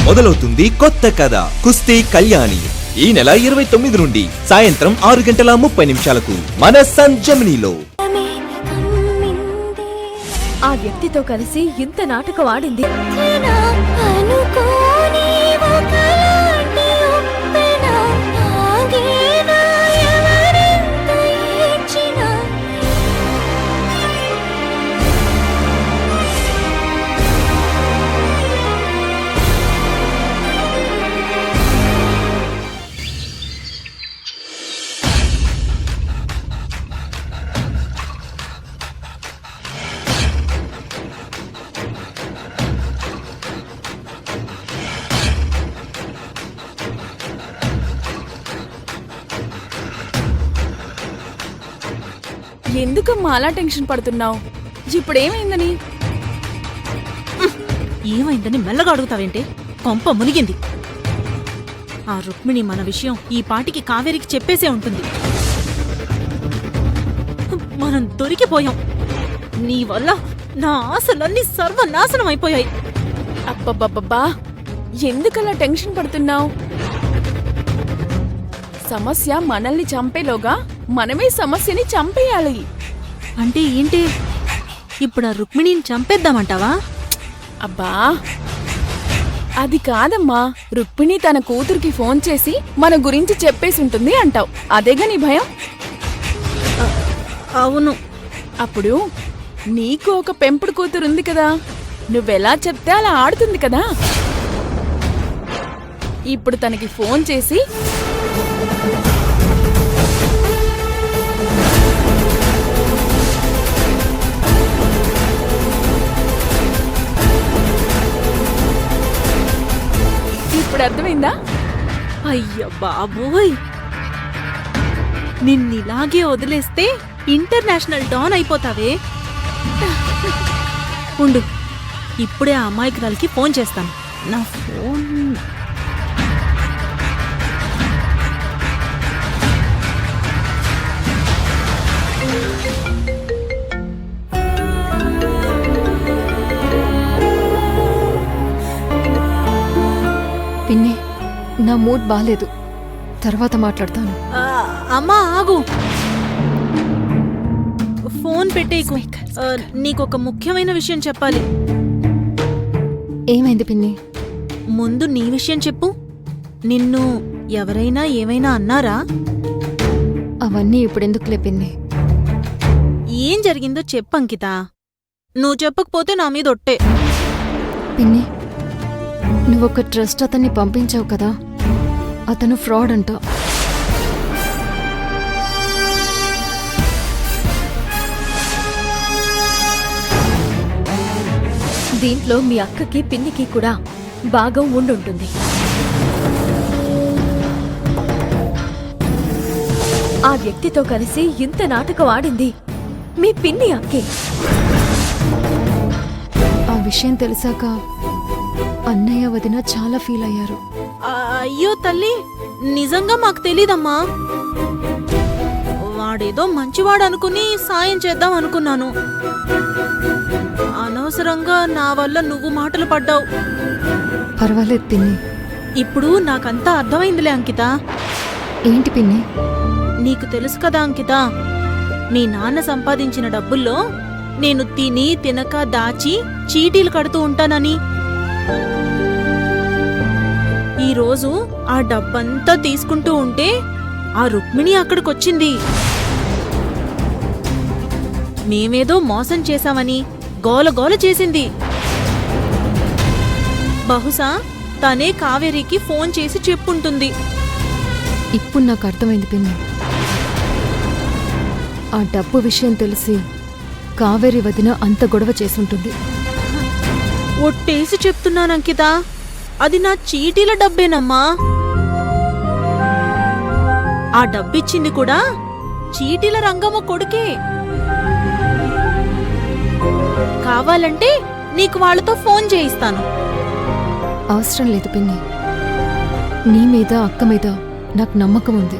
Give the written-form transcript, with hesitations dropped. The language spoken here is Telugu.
మొదలవుతుంది కొత్త కథ కుస్తీ కళ్యాణి. ఈ నెల 29 నుండి సాయంత్రం 6:30 మన సన్ జెమినీలో. ఆ వ్యక్తితో కలిసి ఇంత నాటకం ఆడింది. ఎందుకమ్మా అలా టెన్షన్ పడుతున్నావు? ఇప్పుడేమైందని? ఏమైందని మెల్లగా అడుగుతావేంటి? కొంప మునిగింది. ఆ రుక్మిణి మన విషయం ఈ పాటికి కావేరికి చెప్పేసే ఉంటుంది. మనం దొరికిపోయాం. నీ వల్ల నా ఆశలన్నీ సర్వనాశనం అయిపోయాయి. అబ్బబ్బబ్బబ్బా, ఎందుకలా టెన్షన్ పడుతున్నావు? సమస్య మనల్ని చంపేలోగా మనమే సమస్యని చంపేయాలి. అంటే ఏంటి? ఇప్పుడు ఆ రుక్మిణిని చంపేద్దామంటావా? అబ్బా, అది కాదమ్మా. రుక్మిణి తన కూతురికి ఫోన్ చేసి మన గురించి చెప్పేసి ఉంటుంది అంటావు. అదేగా నీ భయం? అవును. అప్పుడు నీకు ఒక పెంపుడు కూతురుంది కదా, నువ్వెలా చెప్తే అలా ఆడుతుంది కదా. ఇప్పుడు తనకి ఫోన్ చేసి ఇప్పుడు అర్థమైందా? అయ్య బాబోయ్, నిన్నిలాగే వదిలేస్తే ఇంటర్నేషనల్ డాన్ అయిపోతావే. ఉండు, ఇప్పుడే ఆ అమాయకురాలకి ఫోన్ చేస్తాను. నా ఫోన్ పిన్ని, నా మూడ్ బాలేదు, తర్వాత మాట్లాడతాను. అమ్మా ఆగు, ఫోన్ పెట్టేకు. నీకొక ముఖ్యమైన విషయం చెప్పాలి. ఏమైంది పిన్ని? ముందు నీ విషయం చెప్పు. నిన్ను ఎవరైనా ఏమైనా అన్నారా? అవన్నీ ఇప్పుడెందుకులే పిన్ని. ఏం జరిగిందో చెప్పు అంకిత. నువ్వు చెప్పకపోతే నా మీద ఒట్టే. పిన్ని, నువ్వొక ట్రస్ట్ అతన్ని పంపించావు కదా, అతను ఫ్రాడ్ అంట. దీంట్లో మీ అక్కకి పిన్నికి కూడా భాగం ఉండుంటుంది. ఆ వ్యక్తితో కలిసి ఇంత నాటకం ఆడింది మీ పిన్ని అక్కే. ఆ విషయం తెలిసాక అన్నయ్య వదిన చాలా ఫీల్ అయ్యారు. అయ్యో తల్లి, నిజంగా మాకు తెలీదమ్మా. వాడేదో మంచివాడు అనుకుని సాయం చేద్దాం అనుకున్నాను. అనవసరంగా నా వల్ల నువ్వు మాటలు పడ్డావు. పర్వాలేదు పిన్ని. ఇప్పుడు నాకంతా అర్థమైందిలే అంకిత. ఏంటి పిన్ని? నీకు తెలుసు కదా అంకిత, మీ నాన్న సంపాదించిన డబ్బుల్లో నేను తిని తినక దాచి చీటీలు కడుతూ ఉంటానని. ఈరోజు ఆ డబ్బంతా తీసుకుంటూ ఉంటే ఆ రుక్మిణి అక్కడికొచ్చింది. మేమేదో మోసం చేశామని గోలగోల చేసింది. బహుశా తనే కావేరికి ఫోన్ చేసి చెప్పుంటుంది. ఇప్పుడు నాకు అర్థమైంది పిన్ని. ఆ డబ్బు విషయం తెలిసి కావేరి వదిన అంత గొడవ చేసుంటుంది. ఒట్టేసి చెప్తున్నానంకిత, అది నా చీటీల డబ్బేనమ్మా. ఆ డబ్బిచ్చింది కూడా చీటీల రంగమ్మ కొడుకే. కావాలంటే నీకు వాళ్ళతో ఫోన్ చేయిస్తాను. అవసరం లేదు పిన్ని. నీ మీద అక్క మీద నాకు నమ్మకం ఉంది.